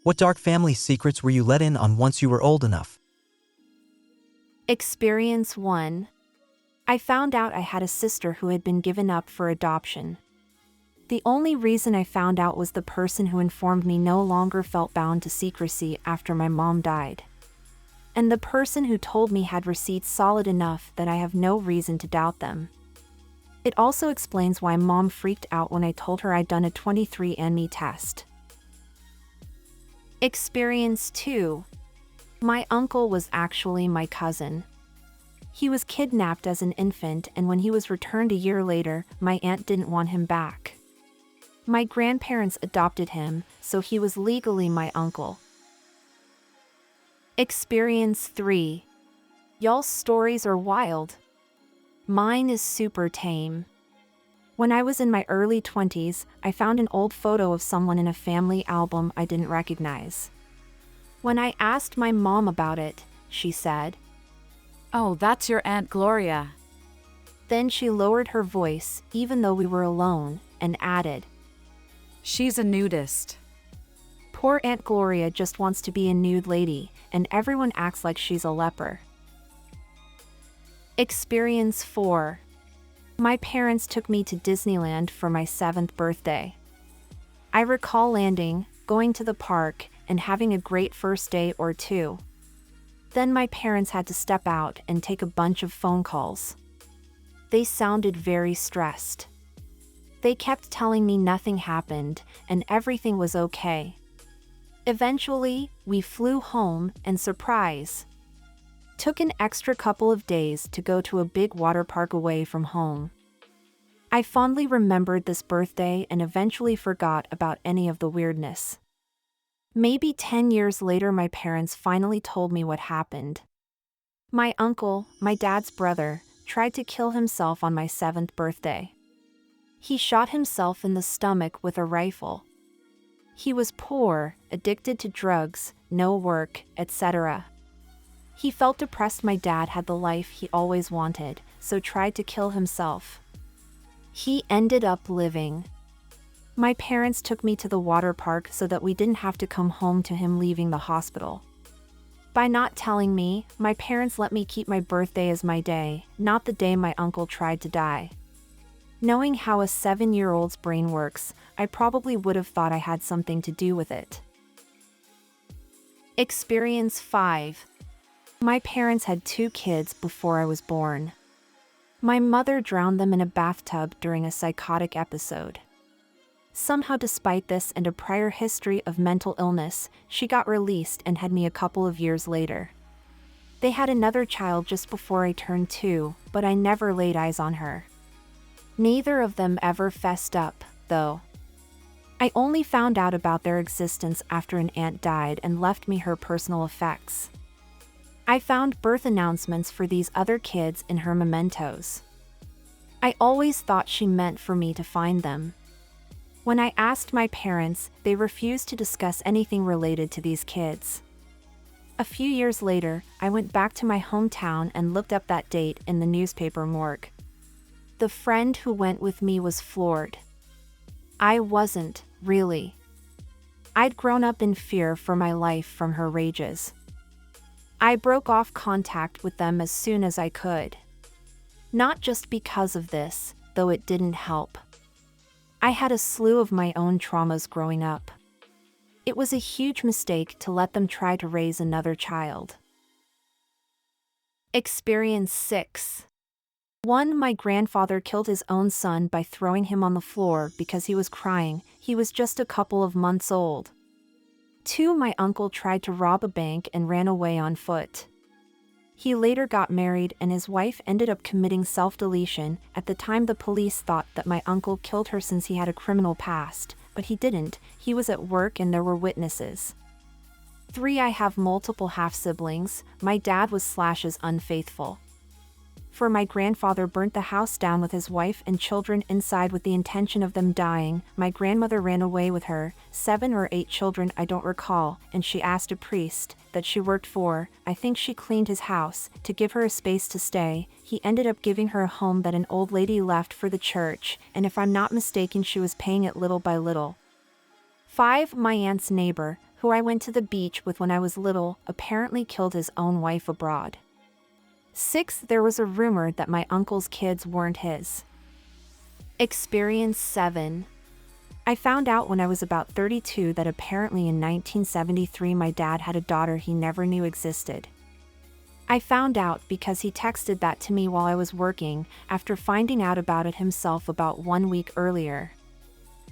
What dark family secrets were you let in on once you were old enough? Experience 1. I found out I had a sister who had been given up for adoption. The only reason I found out was the person who informed me no longer felt bound to secrecy after my mom died. And the person who told me had receipts solid enough that I have no reason to doubt them. It also explains why Mom freaked out when I told her I'd done a 23andMe test. Experience 2. My uncle was actually my cousin. He was kidnapped as an infant, and when he was returned a year later, my aunt didn't want him back. My grandparents adopted him, so he was legally my uncle. Experience 3. Y'all's stories are wild. Mine is super tame. When I was in my early 20s, I found an old photo of someone in a family album I didn't recognize. When I asked my mom about it, she said, "Oh, that's your Aunt Gloria." Then she lowered her voice, even though we were alone, and added, "She's a nudist." Poor Aunt Gloria just wants to be a nude lady, and everyone acts like she's a leper. Experience 4. My parents took me to Disneyland for my 7th birthday. I recall landing, going to the park, and having a great first day or two. Then my parents had to step out and take a bunch of phone calls. They sounded very stressed. They kept telling me nothing happened and everything was okay. Eventually, we flew home and surprise. Took an extra couple of days to go to a big water park away from home. I fondly remembered this birthday and eventually forgot about any of the weirdness. Maybe 10 years later, my parents finally told me what happened. My uncle, my dad's brother, tried to kill himself on my 7th birthday. He shot himself in the stomach with a rifle. He was poor, addicted to drugs, no work, etc. He felt depressed my dad had the life he always wanted, so tried to kill himself. He ended up living. My parents took me to the water park so that we didn't have to come home to him leaving the hospital. By not telling me, my parents let me keep my birthday as my day, not the day my uncle tried to die. Knowing how a 7-year-old's brain works, I probably would have thought I had something to do with it. Experience 5. My parents had 2 kids before I was born. My mother drowned them in a bathtub during a psychotic episode. Somehow, despite this and a prior history of mental illness, she got released and had me a couple of years later. They had another child just before I turned 2, but I never laid eyes on her. Neither of them ever fessed up, though. I only found out about their existence after an aunt died and left me her personal effects. I found birth announcements for these other kids in her mementos. I always thought she meant for me to find them. When I asked my parents, they refused to discuss anything related to these kids. A few years later, I went back to my hometown and looked up that date in the newspaper morgue. The friend who went with me was floored. I wasn't, really. I'd grown up in fear for my life from her rages. I broke off contact with them as soon as I could. Not just because of this, though it didn't help. I had a slew of my own traumas growing up. It was a huge mistake to let them try to raise another child. Experience 6. 1. My grandfather killed his own son by throwing him on the floor because he was crying. He was just a couple of months old. 2. My uncle tried to rob a bank and ran away on foot. He later got married and his wife ended up committing self-deletion. At the time, the police thought that my uncle killed her since he had a criminal past, but he didn't. He was at work and there were witnesses. 3. I have multiple half-siblings. My dad was / unfaithful. 4. My grandfather burnt the house down with his wife and children inside with the intention of them dying. My grandmother ran away with her, 7 or 8 children I don't recall, and she asked a priest that she worked for, I think she cleaned his house, to give her a space to stay. He ended up giving her a home that an old lady left for the church, and if I'm not mistaken she was paying it little by little. 5. My aunt's neighbor, who I went to the beach with when I was little, apparently killed his own wife abroad. 6. There was a rumor that my uncle's kids weren't his. Experience 7. I found out when I was about 32 that apparently in 1973 my dad had a daughter he never knew existed. I found out because he texted that to me while I was working, after finding out about it himself about 1 week earlier.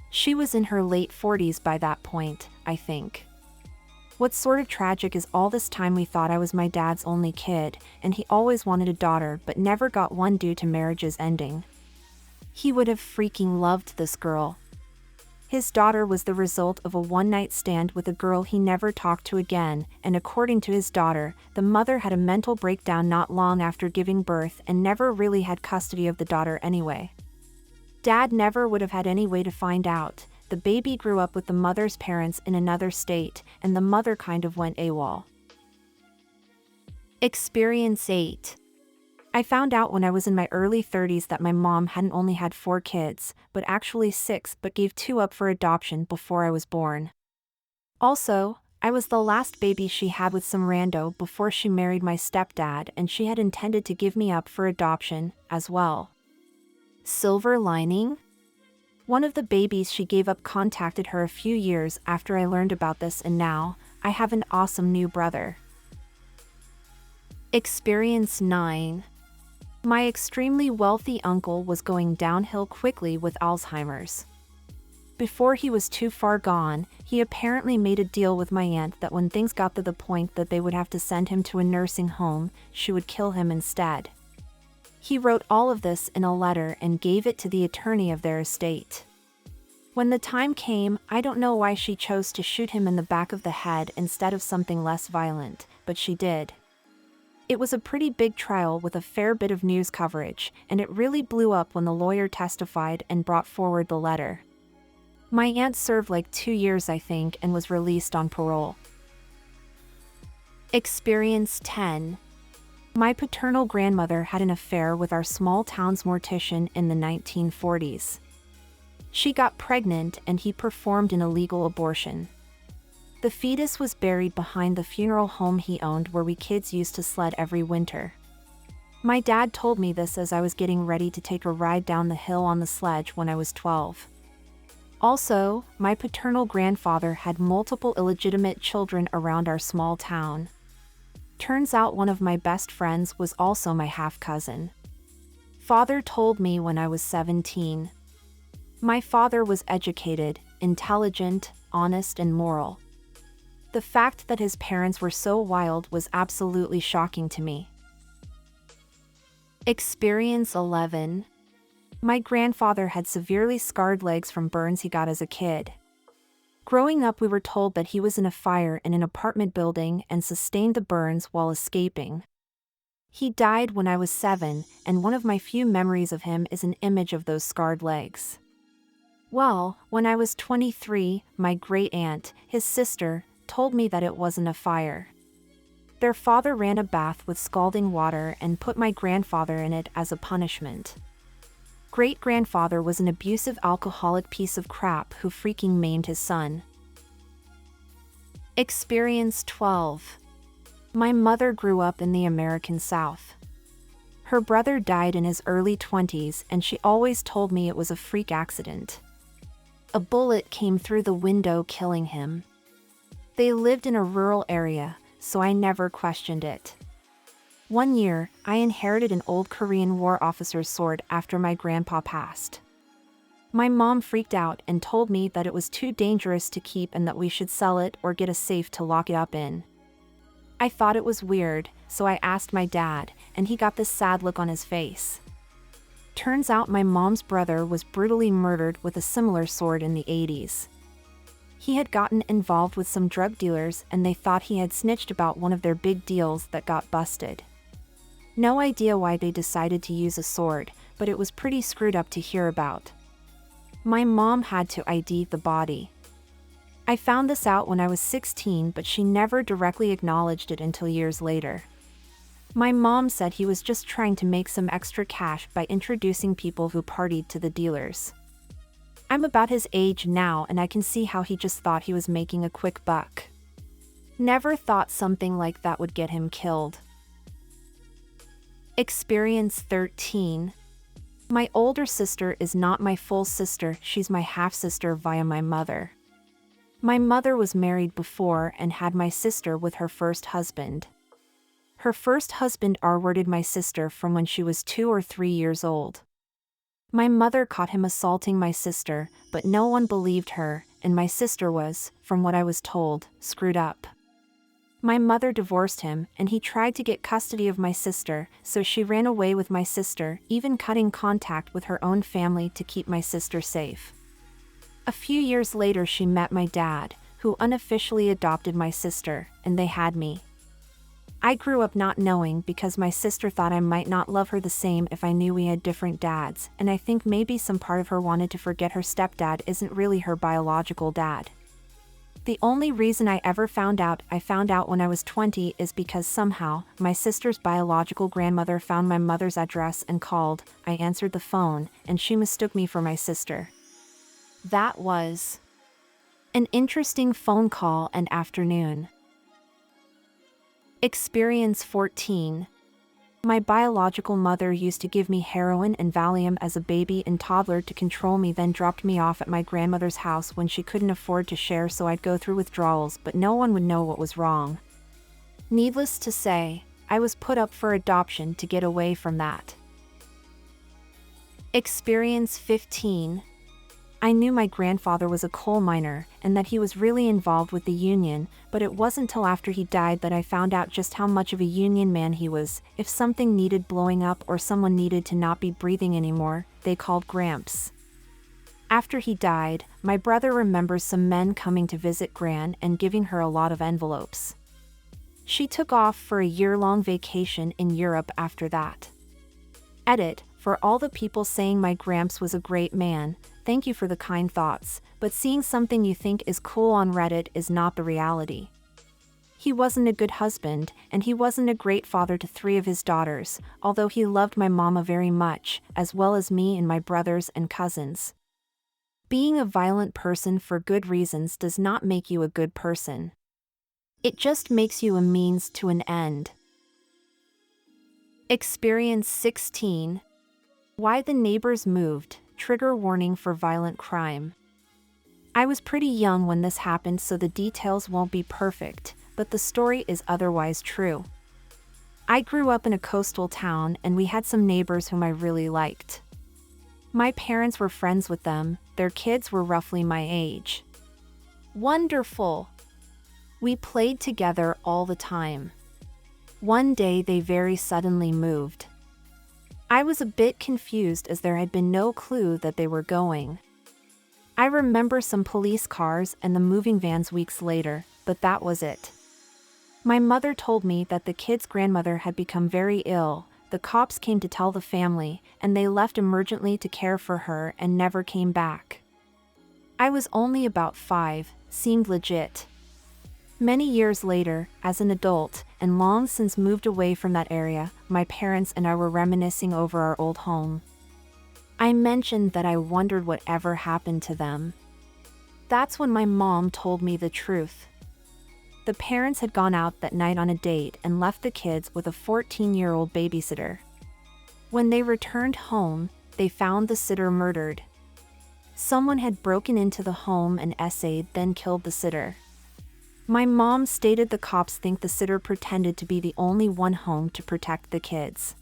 She was in her late 40s by that point, I think. What's sort of tragic is all this time we thought I was my dad's only kid, and he always wanted a daughter but never got one due to marriage's ending. He would have freaking loved this girl. His daughter was the result of a one-night stand with a girl he never talked to again, and according to his daughter, the mother had a mental breakdown not long after giving birth and never really had custody of the daughter anyway. Dad never would have had any way to find out. The baby grew up with the mother's parents in another state, and the mother kind of went AWOL. Experience 8. I found out when I was in my early 30s that my mom hadn't only had 4 kids, but actually 6, but gave 2 up for adoption before I was born. Also, I was the last baby she had with some rando before she married my stepdad, and she had intended to give me up for adoption, as well. Silver lining? One of the babies she gave up contacted her a few years after I learned about this, and now, I have an awesome new brother. Experience 9. My extremely wealthy uncle was going downhill quickly with Alzheimer's. Before he was too far gone, he apparently made a deal with my aunt that when things got to the point that they would have to send him to a nursing home, she would kill him instead. He wrote all of this in a letter and gave it to the attorney of their estate. When the time came, I don't know why she chose to shoot him in the back of the head instead of something less violent, but she did. It was a pretty big trial with a fair bit of news coverage, and it really blew up when the lawyer testified and brought forward the letter. My aunt served like 2 years, I think, and was released on parole. Experience 10. My paternal grandmother had an affair with our small town's mortician in the 1940s. She got pregnant and he performed an illegal abortion. The fetus was buried behind the funeral home he owned where we kids used to sled every winter. My dad told me this as I was getting ready to take a ride down the hill on the sledge when I was 12. Also, my paternal grandfather had multiple illegitimate children around our small town. Turns out one of my best friends was also my half-cousin. Father told me when I was 17. My father was educated, intelligent, honest, and moral. The fact that his parents were so wild was absolutely shocking to me. Experience 11. My grandfather had severely scarred legs from burns he got as a kid. Growing up, we were told that he was in a fire in an apartment building and sustained the burns while escaping. He died when I was 7, and one of my few memories of him is an image of those scarred legs. Well, when I was 23, my great-aunt, his sister, told me that it wasn't a fire. Their father ran a bath with scalding water and put my grandfather in it as a punishment. Great-grandfather was an abusive alcoholic piece of crap who freaking maimed his son. Experience 12. My mother grew up in the American South. Her brother died in his early 20s and she always told me it was a freak accident. A bullet came through the window killing him. They lived in a rural area, so I never questioned it. One year, I inherited an old Korean War officer's sword after my grandpa passed. My mom freaked out and told me that it was too dangerous to keep and that we should sell it or get a safe to lock it up in. I thought it was weird, so I asked my dad, and he got this sad look on his face. Turns out my mom's brother was brutally murdered with a similar sword in the 80s. He had gotten involved with some drug dealers and they thought he had snitched about one of their big deals that got busted. No idea why they decided to use a sword, but it was pretty screwed up to hear about. My mom had to ID the body. I found this out when I was 16, but she never directly acknowledged it until years later. My mom said he was just trying to make some extra cash by introducing people who partied to the dealers. I'm about his age now and I can see how he just thought he was making a quick buck. Never thought something like that would get him killed. Experience 13. My older sister is not my full sister, she's my half-sister via my mother. My mother was married before and had my sister with her first husband. Her first husband R-worded my sister from when she was 2 or 3 years old. My mother caught him assaulting my sister, but no one believed her, and my sister was, from what I was told, screwed up. My mother divorced him, and he tried to get custody of my sister, so she ran away with my sister, even cutting contact with her own family to keep my sister safe. A few years later she met my dad, who unofficially adopted my sister, and they had me. I grew up not knowing because my sister thought I might not love her the same if I knew we had different dads, and I think maybe some part of her wanted to forget her stepdad isn't really her biological dad. The only reason I ever found out when I was 20 is because somehow, my sister's biological grandmother found my mother's address and called. I answered the phone, and she mistook me for my sister. That was an interesting phone call and afternoon. Experience 14. My biological mother used to give me heroin and Valium as a baby and toddler to control me, then dropped me off at my grandmother's house when she couldn't afford to share, so I'd go through withdrawals, but no one would know what was wrong. Needless to say, I was put up for adoption to get away from that. Experience 15. I knew my grandfather was a coal miner and that he was really involved with the union, but it wasn't till after he died that I found out just how much of a union man he was. If something needed blowing up or someone needed to not be breathing anymore, they called Gramps. After he died, my brother remembers some men coming to visit Gran and giving her a lot of envelopes. She took off for a year-long vacation in Europe after that. Edit, for all the people saying my Gramps was a great man, thank you for the kind thoughts, but seeing something you think is cool on Reddit is not the reality. He wasn't a good husband, and he wasn't a great father to 3 of his daughters, although he loved my mama very much, as well as me and my brothers and cousins. Being a violent person for good reasons does not make you a good person. It just makes you a means to an end. Experience 16. Why the neighbors moved. Trigger warning for violent crime. I was pretty young when this happened, so the details won't be perfect, but the story is otherwise true. I grew up in a coastal town and we had some neighbors whom I really liked. My parents were friends with them, their kids were roughly my age. Wonderful! We played together all the time. One day they very suddenly moved. I was a bit confused as there had been no clue that they were going. I remember some police cars and the moving vans weeks later, but that was it. My mother told me that the kid's grandmother had become very ill. The cops came to tell the family, and they left emergently to care for her and never came back. I was only about 5, seemed legit. Many years later, as an adult, and long since moved away from that area, my parents and I were reminiscing over our old home. I mentioned that I wondered whatever happened to them. That's when my mom told me the truth. The parents had gone out that night on a date and left the kids with a 14-year-old babysitter. When they returned home, they found the sitter murdered. Someone had broken into the home and essayed, then killed the sitter. My mom stated the cops think the sitter pretended to be the only one home to protect the kids.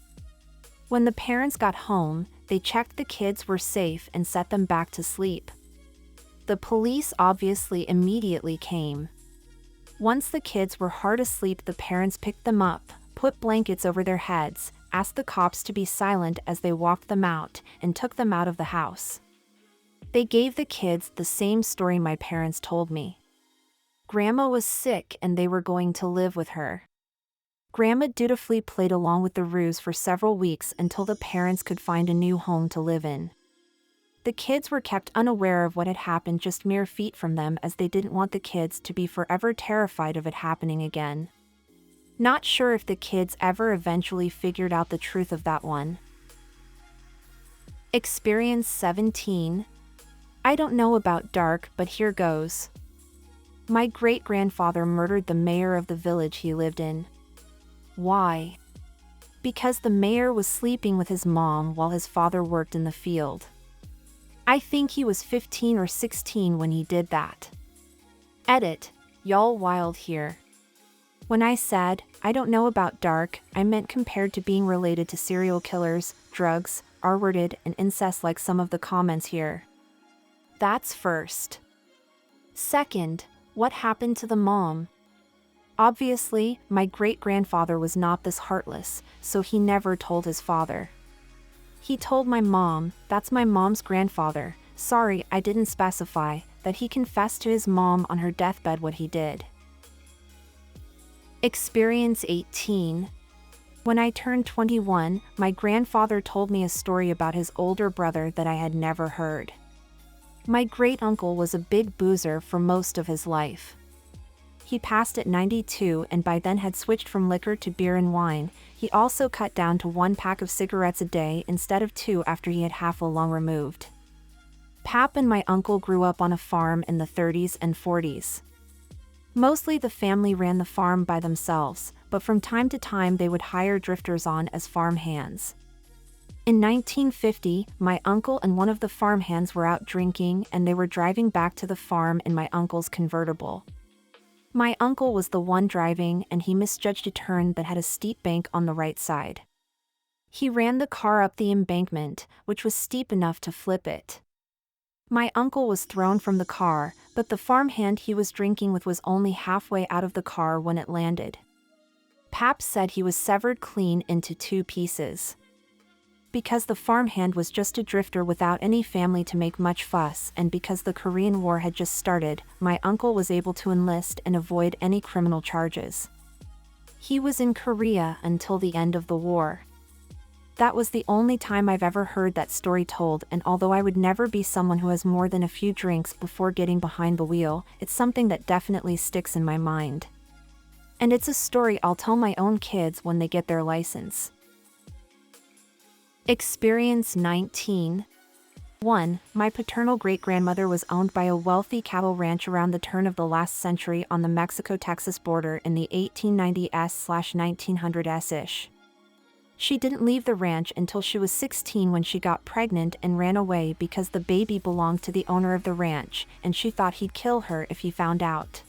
When the parents got home, they checked the kids were safe and set them back to sleep. The police obviously immediately came. Once the kids were hard asleep, the parents picked them up, put blankets over their heads, asked the cops to be silent as they walked them out, and took them out of the house. They gave the kids the same story my parents told me. Grandma was sick and they were going to live with her. Grandma dutifully played along with the ruse for several weeks until the parents could find a new home to live in. The kids were kept unaware of what had happened just mere feet from them, as they didn't want the kids to be forever terrified of it happening again. Not sure if the kids ever eventually figured out the truth of that one. Experience 17. I don't know about dark, but here goes. My great-grandfather murdered the mayor of the village he lived in. Why? Because the mayor was sleeping with his mom while his father worked in the field. I think he was 15 or 16 when he did that. Edit, y'all wild here. When I said, I don't know about dark, I meant compared to being related to serial killers, drugs, R-worded, and incest like some of the comments here. That's first. Second, what happened to the mom? Obviously, my great-grandfather was not this heartless, so he never told his father. He told my mom, that's my mom's grandfather, sorry I didn't specify, that he confessed to his mom on her deathbed what he did. Experience 18. When I turned 21, my grandfather told me a story about his older brother that I had never heard. My great-uncle was a big boozer for most of his life. He passed at 92 and by then had switched from liquor to beer and wine. He also cut down to 1 pack of cigarettes a day instead of 2 after he had half a lung removed. Pap and my uncle grew up on a farm in the 30s and 40s. Mostly the family ran the farm by themselves, but from time to time they would hire drifters on as farm hands. In 1950, my uncle and one of the farm hands were out drinking and they were driving back to the farm in my uncle's convertible. My uncle was the one driving and he misjudged a turn that had a steep bank on the right side. He ran the car up the embankment, which was steep enough to flip it. My uncle was thrown from the car, but the farmhand he was drinking with was only halfway out of the car when it landed. Pap said he was severed clean into 2 pieces. Because the farmhand was just a drifter without any family to make much fuss and because the Korean War had just started, my uncle was able to enlist and avoid any criminal charges. He was in Korea until the end of the war. That was the only time I've ever heard that story told, and although I would never be someone who has more than a few drinks before getting behind the wheel, it's something that definitely sticks in my mind. And it's a story I'll tell my own kids when they get their license. Experience 19. 1. My paternal great-grandmother was owned by a wealthy cattle ranch around the turn of the last century on the Mexico-Texas border in the 1890s/1900s-ish. She didn't leave the ranch until she was 16 when she got pregnant and ran away because the baby belonged to the owner of the ranch, and she thought he'd kill her if he found out.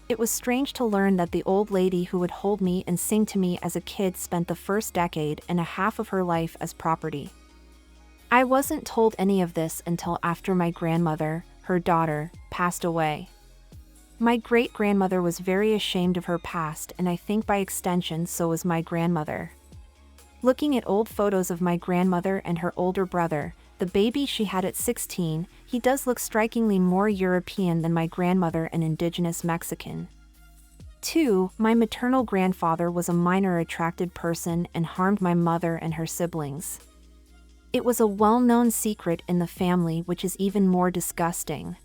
It was strange to learn that the old lady who would hold me and sing to me as a kid spent the first decade and a half of her life as property. I wasn't told any of this until after my grandmother, her daughter, passed away. My great-grandmother was very ashamed of her past, and I think by extension so was my grandmother. Looking at old photos of my grandmother and her older brother, the baby she had at 16, he does look strikingly more European than my grandmother, an indigenous Mexican. 2. My maternal grandfather was a minor-attracted person and harmed my mother and her siblings. It was a well-known secret in the family, which is even more disgusting.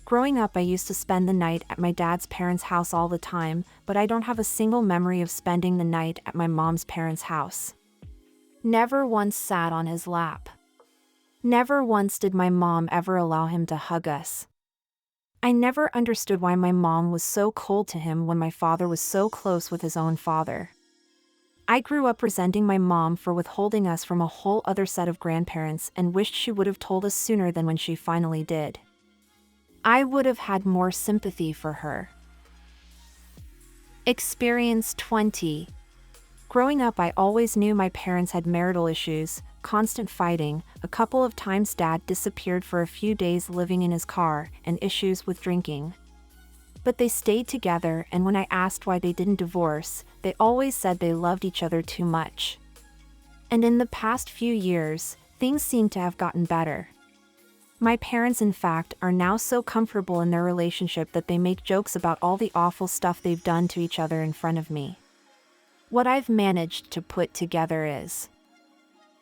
Growing up, I used to spend the night at my dad's parents' house all the time, but I don't have a single memory of spending the night at my mom's parents' house. Never once sat on his lap. Never once did my mom ever allow him to hug us. I never understood why my mom was so cold to him when my father was so close with his own father. I grew up resenting my mom for withholding us from a whole other set of grandparents and wished she would have told us sooner than when she finally did. I would have had more sympathy for her. Experience 20. Growing up, I always knew my parents had marital issues, constant fighting, a couple of times dad disappeared for a few days living in his car, and issues with drinking. But they stayed together, and when I asked why they didn't divorce, they always said they loved each other too much. And in the past few years, things seem to have gotten better. My parents, in fact, are now so comfortable in their relationship that they make jokes about all the awful stuff they've done to each other in front of me. What I've managed to put together is: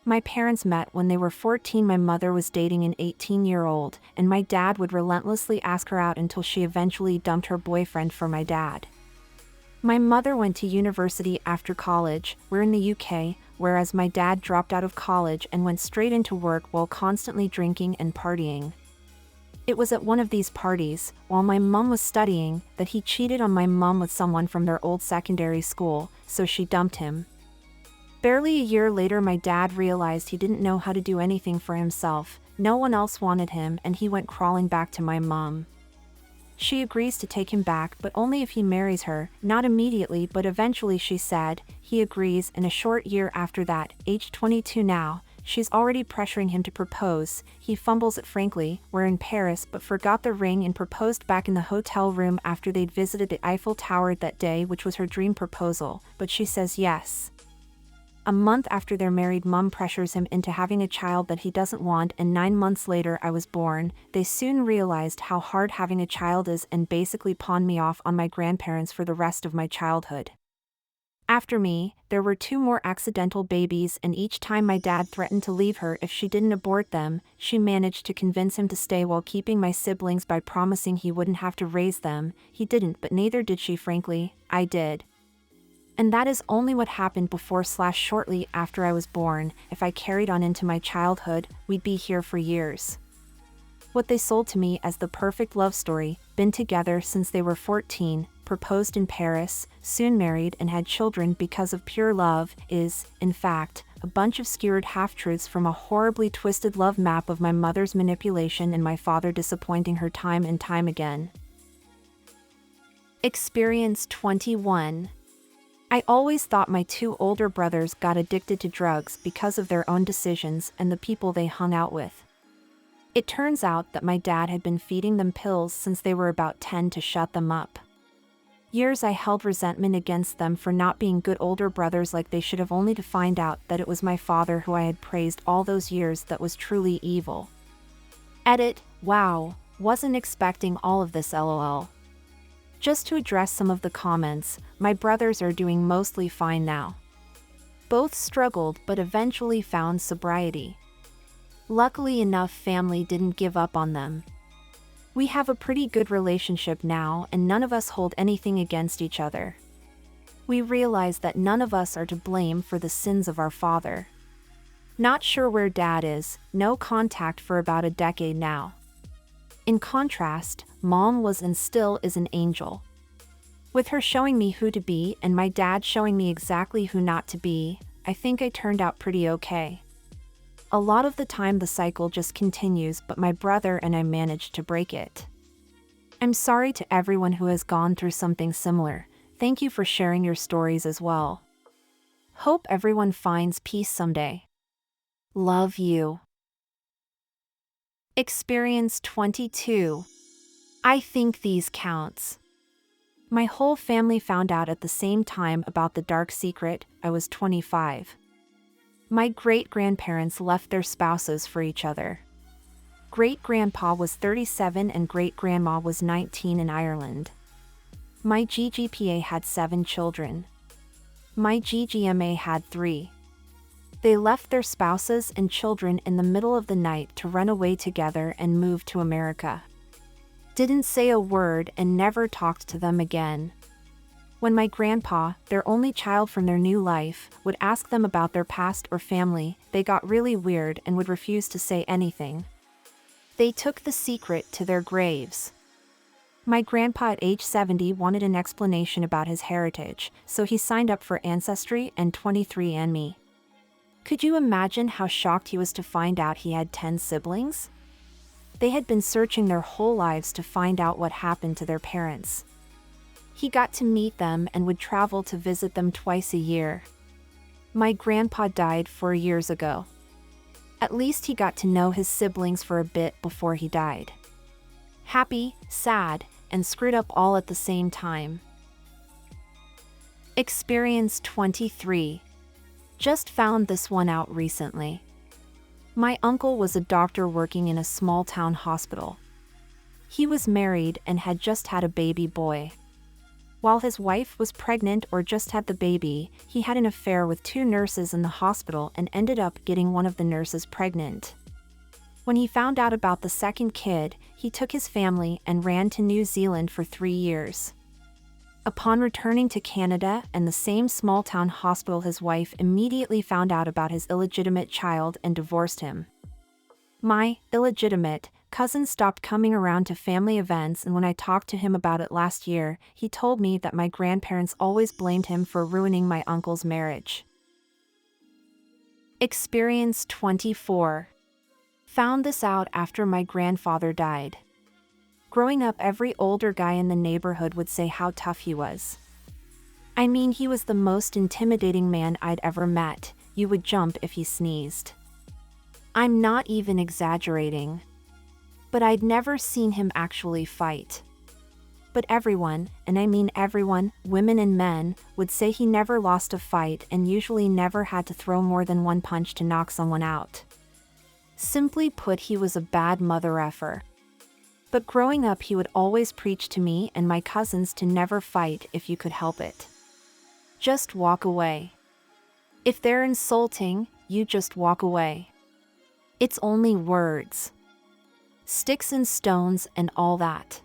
my parents met when they were 14. My mother was dating an 18-year-old, and my dad would relentlessly ask her out until she eventually dumped her boyfriend for my dad. My mother went to university after college, we're in the UK, whereas my dad dropped out of college and went straight into work while constantly drinking and partying. It was at one of these parties, while my mom was studying, that he cheated on my mom with someone from their old secondary school, so she dumped him. Barely a year later, my dad realized he didn't know how to do anything for himself, no one else wanted him, and he went crawling back to my mom. She agrees to take him back, but only if he marries her, not immediately but eventually, she said. He agrees, and a short year after that, aged 22 now, she's already pressuring him to propose. He fumbles it frankly, we're in Paris, but forgot the ring and proposed back in the hotel room after they'd visited the Eiffel Tower that day, which was her dream proposal, but she says yes. A month after they're married, mom pressures him into having a child that he doesn't want, and 9 months later I was born. They soon realized how hard having a child is and basically pawned me off on my grandparents for the rest of my childhood. After me, there were 2 more accidental babies, and each time my dad threatened to leave her if she didn't abort them, she managed to convince him to stay while keeping my siblings by promising he wouldn't have to raise them. He didn't, but neither did she, frankly. I did. And that is only what happened before/shortly after I was born. If I carried on into my childhood, we'd be here for years. What they sold to me as the perfect love story, been together since they were 14, proposed in Paris, soon married and had children because of pure love, is, in fact, a bunch of skewered half-truths from a horribly twisted love map of my mother's manipulation and my father disappointing her time and time again. Experience 21. I always thought my 2 older brothers got addicted to drugs because of their own decisions and the people they hung out with. It turns out that my dad had been feeding them pills since they were about 10 to shut them up. Years I held resentment against them for not being good older brothers like they should have, only to find out that it was my father who I had praised all those years that was truly evil. Edit, wow, wasn't expecting all of this, lol. Just to address some of the comments, my brothers are doing mostly fine now. Both struggled but eventually found sobriety. Luckily enough, family didn't give up on them. We have a pretty good relationship now, and none of us hold anything against each other. We realize that none of us are to blame for the sins of our father. Not sure where dad is, no contact for about a decade now. In contrast, mom was and still is an angel. With her showing me who to be and my dad showing me exactly who not to be, I think I turned out pretty okay. A lot of the time the cycle just continues, but my brother and I managed to break it. I'm sorry to everyone who has gone through something similar. Thank you for sharing your stories as well. Hope everyone finds peace someday. Love you. Experience 22. I think these counts. My whole family found out at the same time about the dark secret. I was 25. My great-grandparents left their spouses for each other. Great-grandpa was 37 and great-grandma was 19 in Ireland. My GGPA had 7 children. My GGMA had 3. They left their spouses and children in the middle of the night to run away together and move to America. Didn't say a word and never talked to them again. When my grandpa, their only child from their new life, would ask them about their past or family, they got really weird and would refuse to say anything. They took the secret to their graves. My grandpa at age 70 wanted an explanation about his heritage, so he signed up for Ancestry and 23andMe. Could you imagine how shocked he was to find out he had 10 siblings? They had been searching their whole lives to find out what happened to their parents. He got to meet them and would travel to visit them twice a year. My grandpa died 4 years ago. At least he got to know his siblings for a bit before he died. Happy, sad, and screwed up all at the same time. Experience 23. Just found this one out recently. My uncle was a doctor working in a small-town hospital. He was married and had just had a baby boy. While his wife was pregnant or just had the baby, he had an affair with 2 nurses in the hospital and ended up getting one of the nurses pregnant. When he found out about the second kid, he took his family and ran to New Zealand for 3 years. Upon returning to Canada and the same small-town hospital, his wife immediately found out about his illegitimate child and divorced him. My illegitimate Cousins stopped coming around to family events, and when I talked to him about it last year, he told me that my grandparents always blamed him for ruining my uncle's marriage. Experience 24. Found this out after my grandfather died. Growing up, every older guy in the neighborhood would say how tough he was. I mean, he was the most intimidating man I'd ever met. You would jump if he sneezed. I'm not even exaggerating. But I'd never seen him actually fight. But everyone, and I mean everyone, women and men, would say he never lost a fight and usually never had to throw more than one punch to knock someone out. Simply put, he was a bad mother effer. But growing up, he would always preach to me and my cousins to never fight if you could help it. Just walk away. If they're insulting, you just walk away. It's only words. Sticks and stones and all that.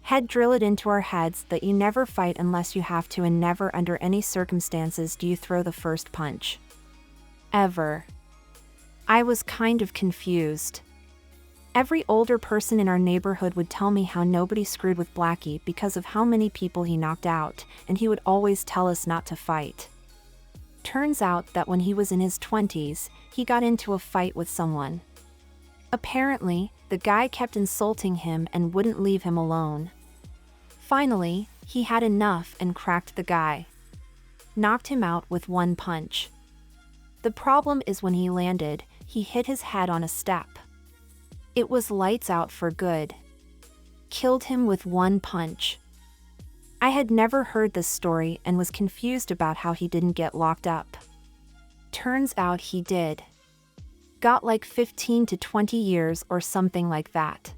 Had drill it into our heads that you never fight unless you have to, and never under any circumstances do you throw the first punch. Ever. I was kind of confused. Every older person in our neighborhood would tell me how nobody screwed with Blackie because of how many people he knocked out, and he would always tell us not to fight. Turns out that when he was in his 20s, he got into a fight with someone. Apparently, the guy kept insulting him and wouldn't leave him alone. Finally, he had enough and cracked the guy. Knocked him out with one punch. The problem is when he landed, he hit his head on a step. It was lights out for good. Killed him with one punch. I had never heard this story and was confused about how he didn't get locked up. Turns out he did. Got like 15 to 20 years or something like that.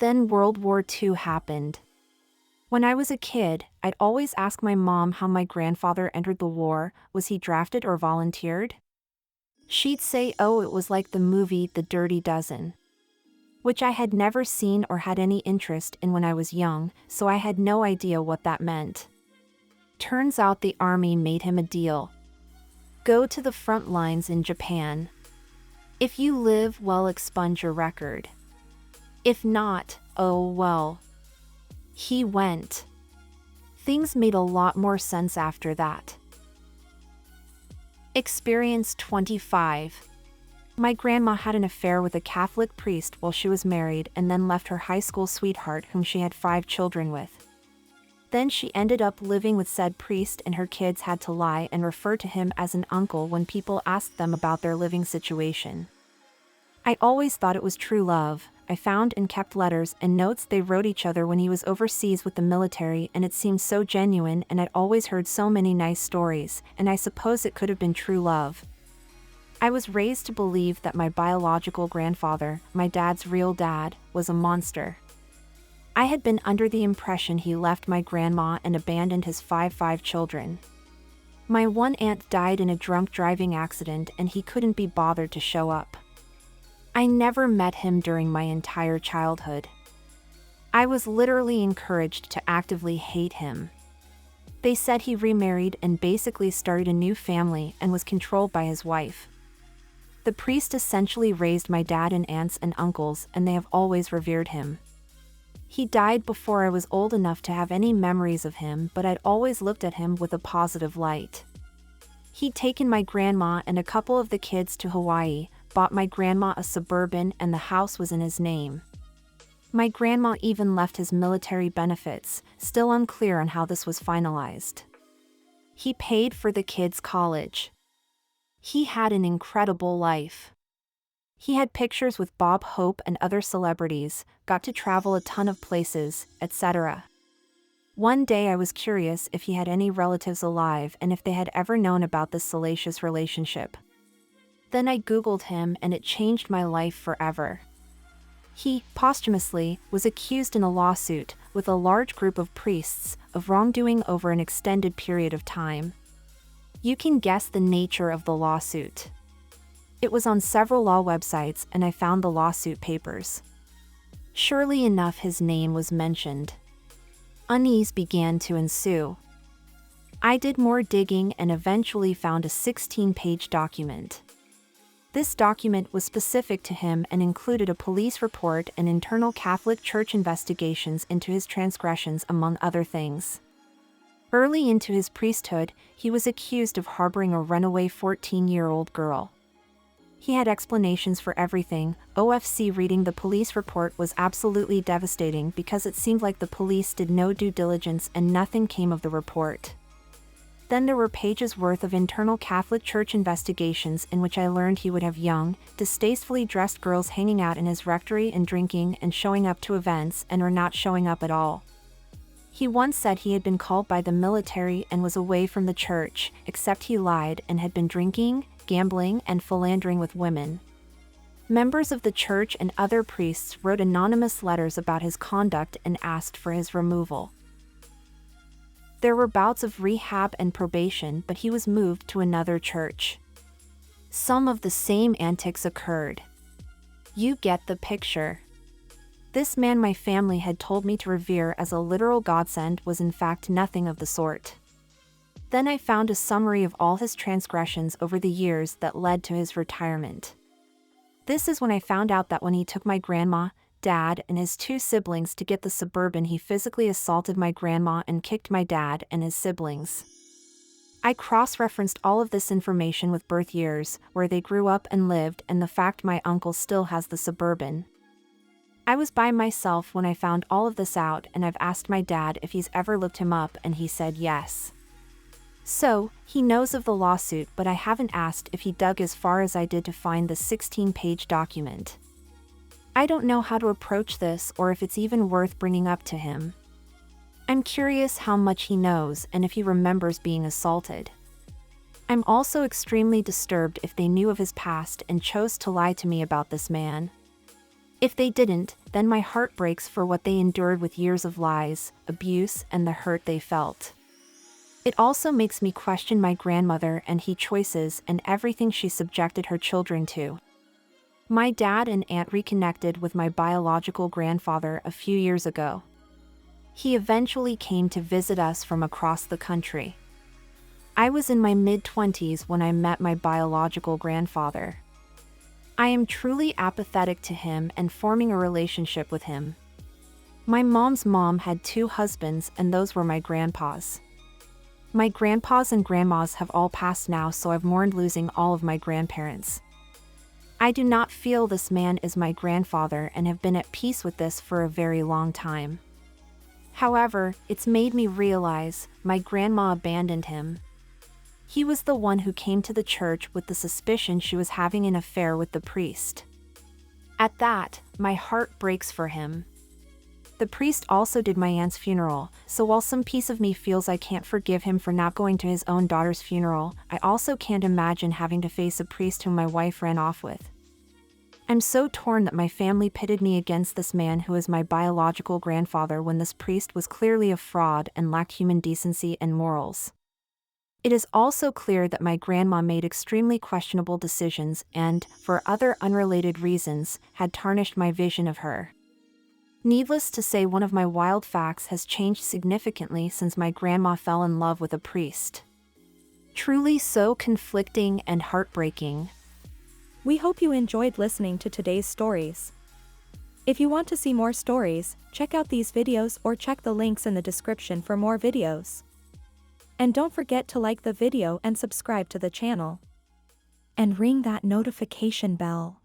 Then World War II happened. When I was a kid, I'd always ask my mom how my grandfather entered the war. Was he drafted or volunteered? She'd say, oh, it was like the movie The Dirty Dozen, which I had never seen or had any interest in when I was young, so I had no idea what that meant. Turns out the army made him a deal. Go to the front lines in Japan. If you live, well, expunge your record. If not, oh well. He went. Things made a lot more sense after that. Experience 25. My grandma had an affair with a Catholic priest while she was married, and then left her high school sweetheart whom she had 5 children with. Then she ended up living with said priest, and her kids had to lie and refer to him as an uncle when people asked them about their living situation. I always thought it was true love. I found and kept letters and notes they wrote each other when he was overseas with the military, and it seemed so genuine, and I'd always heard so many nice stories, and I suppose it could have been true love. I was raised to believe that my biological grandfather, my dad's real dad, was a monster. I had been under the impression he left my grandma and abandoned his 5 children. My one aunt died in a drunk driving accident, and he couldn't be bothered to show up. I never met him during my entire childhood. I was literally encouraged to actively hate him. They said he remarried and basically started a new family and was controlled by his wife. The priest essentially raised my dad and aunts and uncles, and they have always revered him. He died before I was old enough to have any memories of him, but I'd always looked at him with a positive light. He'd taken my grandma and a couple of the kids to Hawaii, bought my grandma a Suburban, and the house was in his name. My grandma even left his military benefits, still unclear on how this was finalized. He paid for the kids' college. He had an incredible life. He had pictures with Bob Hope and other celebrities, got to travel a ton of places, etc. One day I was curious if he had any relatives alive and if they had ever known about this salacious relationship. Then I Googled him, and it changed my life forever. He, posthumously, was accused in a lawsuit, with a large group of priests, of wrongdoing over an extended period of time. You can guess the nature of the lawsuit. It was on several law websites, and I found the lawsuit papers. Surely enough, his name was mentioned. Unease began to ensue. I did more digging and eventually found a 16-page document. This document was specific to him and included a police report and internal Catholic Church investigations into his transgressions, among other things. Early into his priesthood, he was accused of harboring a runaway 14-year-old girl. He had explanations for everything. OFC reading the police report was absolutely devastating because it seemed like the police did no due diligence and nothing came of the report. Then there were pages worth of internal Catholic Church investigations in which I learned he would have young, distastefully dressed girls hanging out in his rectory and drinking and showing up to events and or not showing up at all. He once said he had been called by the military and was away from the church, except he lied and had been drinking, gambling, and philandering with women. Members of the church and other priests wrote anonymous letters about his conduct and asked for his removal. There were bouts of rehab and probation, but he was moved to another church. Some of the same antics occurred. You get the picture. This man my family had told me to revere as a literal godsend was in fact nothing of the sort. Then I found a summary of all his transgressions over the years that led to his retirement. This is when I found out that when he took my grandma, dad, and his 2 siblings to get the Suburban, he physically assaulted my grandma and kicked my dad and his siblings. I cross-referenced all of this information with birth years, where they grew up and lived, and the fact my uncle still has the Suburban. I was by myself when I found all of this out, and I've asked my dad if he's ever looked him up, and he said yes. So, he knows of the lawsuit, but I haven't asked if he dug as far as I did to find the 16-page document. I don't know how to approach this or if it's even worth bringing up to him. I'm curious how much he knows and if he remembers being assaulted. I'm also extremely disturbed if they knew of his past and chose to lie to me about this man. If they didn't, then my heart breaks for what they endured with years of lies, abuse, and the hurt they felt. It also makes me question my grandmother and her choices and everything she subjected her children to. My dad and aunt reconnected with my biological grandfather a few years ago. He eventually came to visit us from across the country. I was in my mid-20s when I met my biological grandfather. I am truly apathetic to him and forming a relationship with him. My mom's mom had 2 husbands, and those were my grandpas. My grandpas and grandmas have all passed now, so I've mourned losing all of my grandparents. I do not feel this man is my grandfather and have been at peace with this for a very long time. However, it's made me realize my grandma abandoned him. He was the one who came to the church with the suspicion she was having an affair with the priest. At that, my heart breaks for him. The priest also did my aunt's funeral, so while some piece of me feels I can't forgive him for not going to his own daughter's funeral, I also can't imagine having to face a priest whom my wife ran off with. I'm so torn that my family pitted me against this man who is my biological grandfather when this priest was clearly a fraud and lacked human decency and morals. It is also clear that my grandma made extremely questionable decisions and, for other unrelated reasons, had tarnished my vision of her. Needless to say, one of my wild facts has changed significantly since my grandma fell in love with a priest. Truly so conflicting and heartbreaking. We hope you enjoyed listening to today's stories. If you want to see more stories, check out these videos or check the links in the description for more videos. And don't forget to like the video and subscribe to the channel. And ring that notification bell.